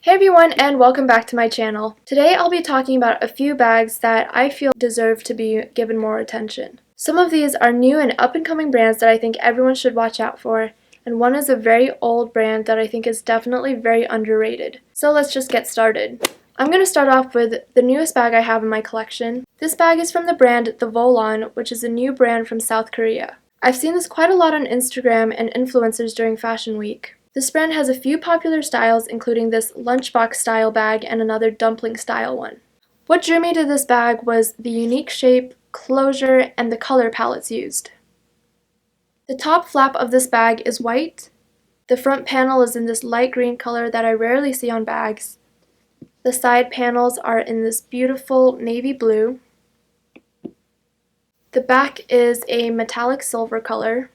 Hey everyone, and welcome back to my channel. Today I'll be talking about a few bags that I feel deserve to be given more attention. Some of these are new and up-and-coming brands that I think everyone should watch out for, and one is a very old brand that I think is definitely very underrated. So let's just get started. I'm going to start off with the newest bag I have in my collection. This bag is from the brand the VOLON, which is a new brand from South Korea. I've seen this quite a lot on Instagram and influencers during Fashion Week. This brand has a few popular styles, including this Lunchbox style bag and another dumpling style one. What drew me to this bag was the unique shape, closure, and the color palettes used. The top flap of this bag is white. The front panel is in this light green color that I rarely see on bags. The side panels are in this beautiful navy blue. The back is a metallic silver color,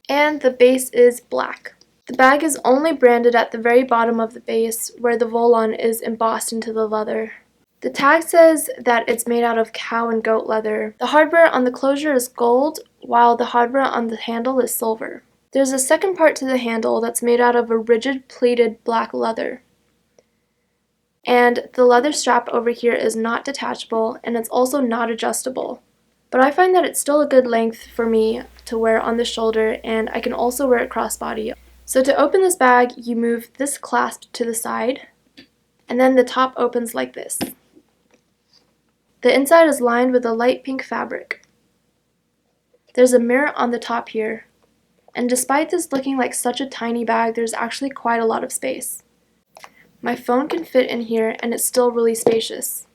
and the base is black. The bag is only branded at the very bottom of the base, where the VOLON is embossed into the leather. The tag says that it's made out of cow and goat leather. The hardware on the closure is gold, while the hardware on the handle is silver. There's a second part to the handle that's made out of a rigid pleated black leather. And the leather strap over here is not detachable, and it's also not adjustable. But I find that it's still a good length for me to wear on the shoulder, and I can also wear it crossbody. So to open this bag, you move this clasp to the side, and then the top opens like this. The inside is lined with a light pink fabric. There's a mirror on the top here, and despite this looking like such a tiny bag, there's actually quite a lot of space. My phone can fit in here, and it's still really spacious.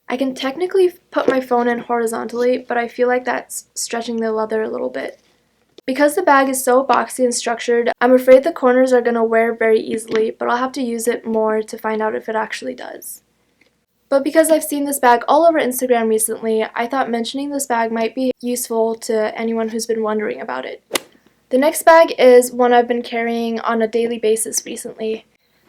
I can technically put my phone in horizontally, but I feel like that's stretching the leather a little bit. Because the bag is so boxy and structured, I'm afraid the corners are going to wear very easily, but I'll have to use it more to find out if it actually does. But because I've seen this bag all over Instagram recently, I thought mentioning this bag might be useful to anyone who's been wondering about it. The next bag is one I've been carrying on a daily basis recently.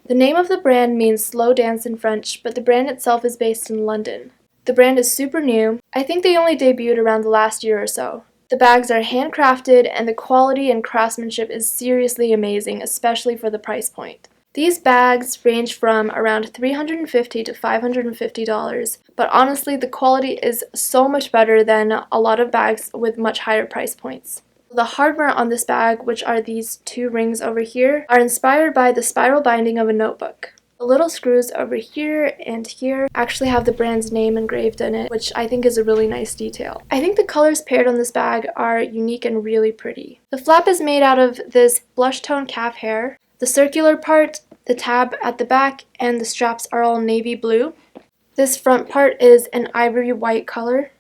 The name of the brand means slow dance in French, but the brand itself is based in London. The brand is super new. I think they only debuted around the last year or so. The bags are handcrafted, and the quality and craftsmanship is seriously amazing, especially for the price point. These bags range from around $350 to $550, but honestly the quality is so much better than a lot of bags with much higher price points. The hardware on this bag, which are these two rings over here, are inspired by the spiral binding of a notebook. The little screws over here and here actually have the brand's name engraved in it, which I think is a really nice detail. I think the colors paired on this bag are unique and really pretty. The flap is made out of this blush tone calf hair. The circular part, the tab at the back, and the straps are all navy blue. This front part is an ivory white color.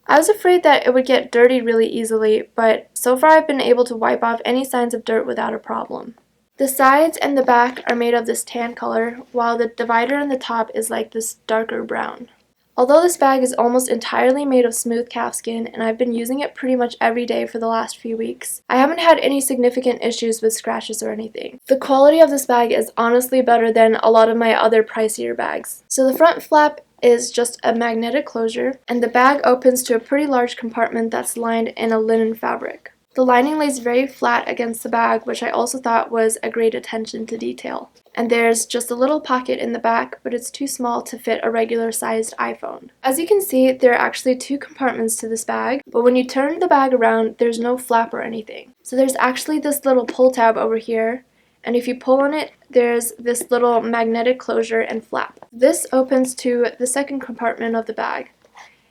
I was afraid that it would get dirty really easily, but so far I've been able to wipe off any signs of dirt without a problem. The sides and the back are made of this tan color, while the divider on the top is like this darker brown. Although this bag is almost entirely made of smooth calfskin, and I've been using it pretty much every day for the last few weeks, I haven't had any significant issues with scratches or anything. The quality of this bag is honestly better than a lot of my other pricier bags. So the front flap is just a magnetic closure, and the bag opens to a pretty large compartment that's lined in a linen fabric. The lining lays very flat against the bag, which I also thought was a great attention to detail. And there's just a little pocket in the back, but it's too small to fit a regular sized iPhone. As you can see, there are actually two compartments to this bag, but when you turn the bag around, there's no flap or anything. So there's actually this little pull tab over here, and if you pull on it, there's this little magnetic closure and flap. This opens to the second compartment of the bag.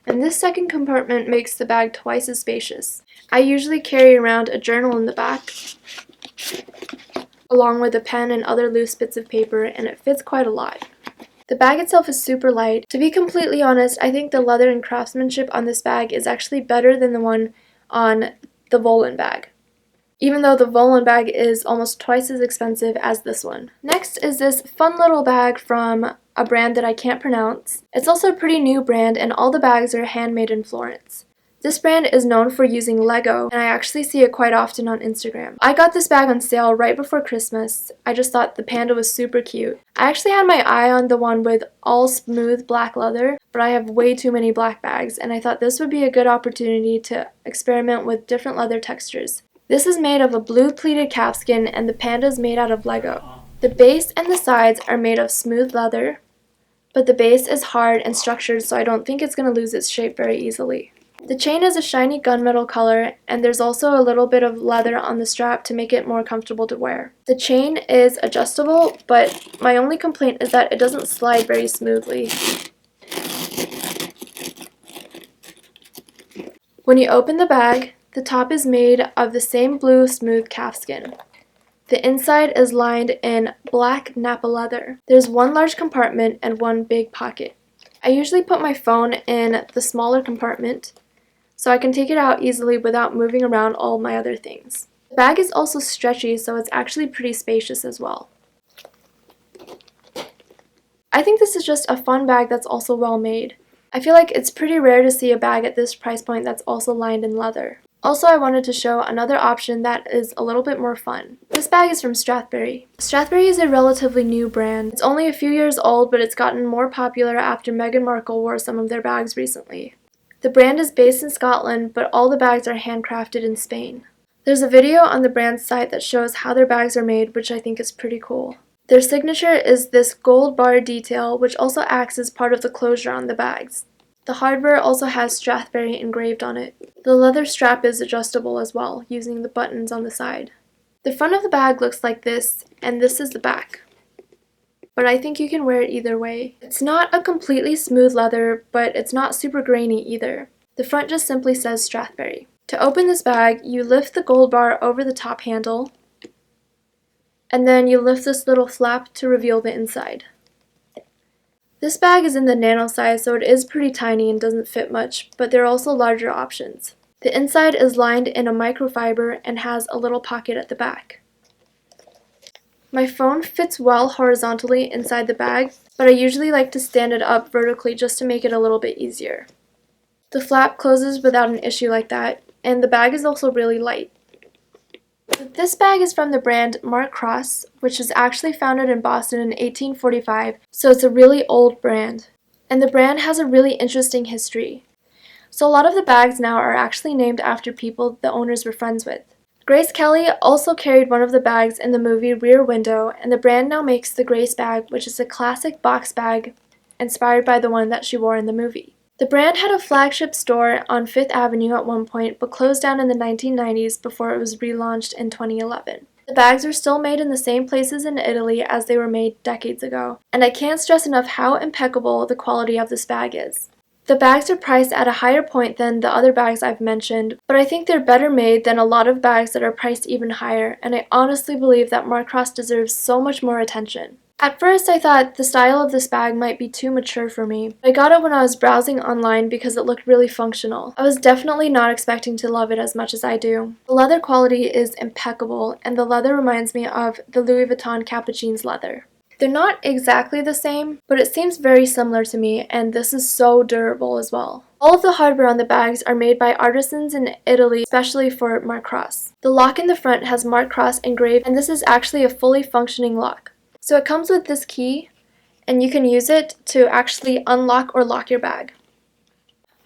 And this second compartment makes the bag twice as spacious. I usually carry around a journal in the back, along with a pen and other loose bits of paper, and it fits quite a lot. The bag itself is super light. To be completely honest, I think the leather and craftsmanship on this bag is actually better than the one on the VOLON bag, even though the VOLON bag is almost twice as expensive as this one. Next is this fun little bag from a brand that I can't pronounce. It's also a pretty new brand, and all the bags are handmade in Florence. This brand is known for using Lego, and I actually see it quite often on Instagram. I got this bag on sale right before Christmas. I just thought the Panda was super cute. I actually had my eye on the one with all smooth black leather, but I have way too many black bags, and I thought this would be a good opportunity to experiment with different leather textures. This is made of a blue pleated calfskin, and the Panda is made out of Lego. The base and the sides are made of smooth leather, but the base is hard and structured, so I don't think it's going to lose its shape very easily. The chain is a shiny gunmetal color, and there's also a little bit of leather on the strap to make it more comfortable to wear. The chain is adjustable, but my only complaint is that it doesn't slide very smoothly. When you open the bag, the top is made of the same blue smooth calfskin. The inside is lined in black Napa leather. There's one large compartment and one big pocket. I usually put my phone in the smaller compartment, so I can take it out easily without moving around all my other things. The bag is also stretchy, so it's actually pretty spacious as well. I think this is just a fun bag that's also well made. I feel like it's pretty rare to see a bag at this price point that's also lined in leather. Also, I wanted to show another option that is a little bit more fun. This bag is from Strathberry. Strathberry is a relatively new brand. It's only a few years old, but it's gotten more popular after Meghan Markle wore some of their bags recently. The brand is based in Scotland, but all the bags are handcrafted in Spain. There's a video on the brand's site that shows how their bags are made, which I think is pretty cool. Their signature is this gold bar detail, which also acts as part of the closure on the bags. The hardware also has Strathberry engraved on it. The leather strap is adjustable as well, using the buttons on the side. The front of the bag looks like this, and this is the back. But I think you can wear it either way. It's not a completely smooth leather, but it's not super grainy either. The front just simply says Strathberry. To open this bag, you lift the gold bar over the top handle, and then you lift this little flap to reveal the inside. This bag is in the Nano size, so it is pretty tiny and doesn't fit much, but there are also larger options. The inside is lined in a microfiber and has a little pocket at the back. My phone fits well horizontally inside the bag, but I usually like to stand it up vertically just to make it a little bit easier. The flap closes without an issue like that, and the bag is also really light. This bag is from the brand Mark Cross, which was actually founded in Boston in 1845, so it's a really old brand. And the brand has a really interesting history. So a lot of the bags now are actually named after people the owners were friends with. Grace Kelly also carried one of the bags in the movie Rear Window, and the brand now makes the Grace bag, which is a classic box bag inspired by the one that she wore in the movie. The brand had a flagship store on Fifth Avenue at one point, but closed down in the 1990s before it was relaunched in 2011. The bags are still made in the same places in Italy as they were made decades ago, and I can't stress enough how impeccable the quality of this bag is. The bags are priced at a higher point than the other bags I've mentioned, but I think they're better made than a lot of bags that are priced even higher, and I honestly believe that Mark Cross deserves so much more attention. At first, I thought the style of this bag might be too mature for me. I got it when I was browsing online because it looked really functional. I was definitely not expecting to love it as much as I do. The leather quality is impeccable, and the leather reminds me of the Louis Vuitton Capuchine's leather. They're not exactly the same, but it seems very similar to me, and this is so durable as well. All of the hardware on the bags are made by artisans in Italy, especially for Mark Cross. The lock in the front has Mark Cross engraved, and this is actually a fully functioning lock. So it comes with this key, and you can use it to actually unlock or lock your bag.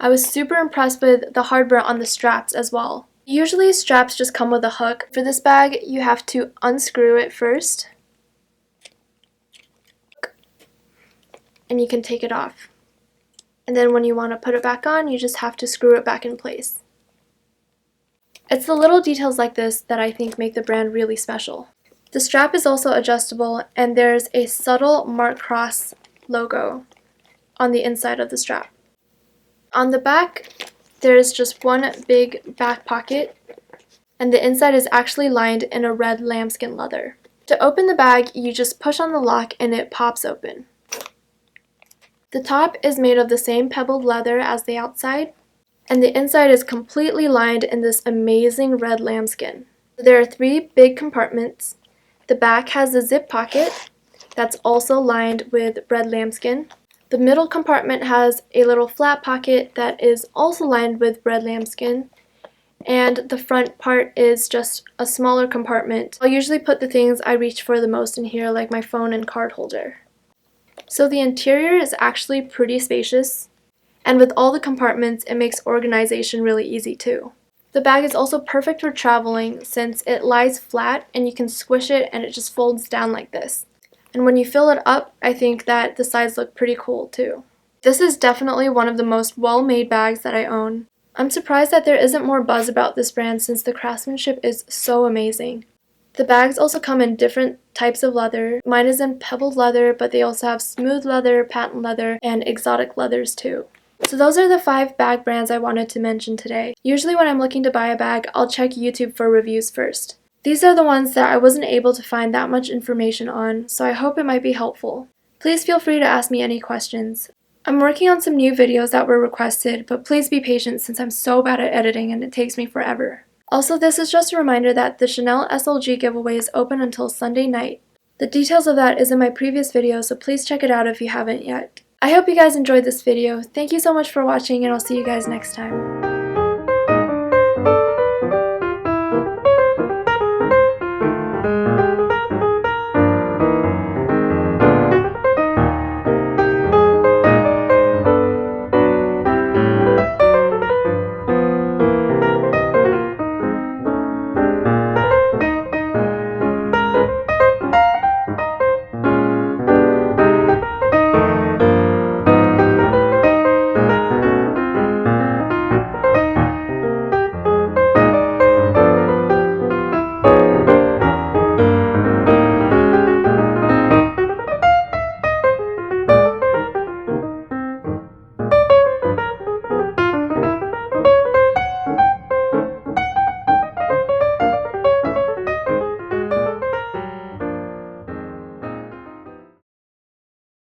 I was super impressed with the hardware on the straps as well. Usually straps just come with a hook. For this bag, you have to unscrew it first, and you can take it off. And then when you want to put it back on, you just have to screw it back in place. It's the little details like this that I think make the brand really special. The strap is also adjustable, and there's a subtle Mark Cross logo on the inside of the strap. On the back, there's just one big back pocket, and the inside is actually lined in a red lambskin leather. To open the bag, you just push on the lock and it pops open. The top is made of the same pebbled leather as the outside, and the inside is completely lined in this amazing red lambskin. There are 3 big compartments. The back has a zip pocket that's also lined with red lambskin. The middle compartment has a little flat pocket that is also lined with red lambskin. And the front part is just a smaller compartment. I'll usually put the things I reach for the most in here, like my phone and card holder. So the interior is actually pretty spacious, and with all the compartments, it makes organization really easy too. The bag is also perfect for traveling since it lies flat and you can squish it and it just folds down like this. And when you fill it up, I think that the sides look pretty cool too. This is definitely one of the most well-made bags that I own. I'm surprised that there isn't more buzz about this brand since the craftsmanship is so amazing. The bags also come in different types of leather. Mine is in pebbled leather, but they also have smooth leather, patent leather, and exotic leathers too. So those are the 5 bag brands I wanted to mention today. Usually when I'm looking to buy a bag, I'll check YouTube for reviews first. These are the ones that I wasn't able to find that much information on, so I hope it might be helpful. Please feel free to ask me any questions. I'm working on some new videos that were requested, but please be patient since I'm so bad at editing and it takes me forever. Also, this is just a reminder that the Chanel SLG giveaway is open until Sunday night. The details of that is in my previous video, so please check it out if you haven't yet. I hope you guys enjoyed this video. Thank you so much for watching, and I'll see you guys next time.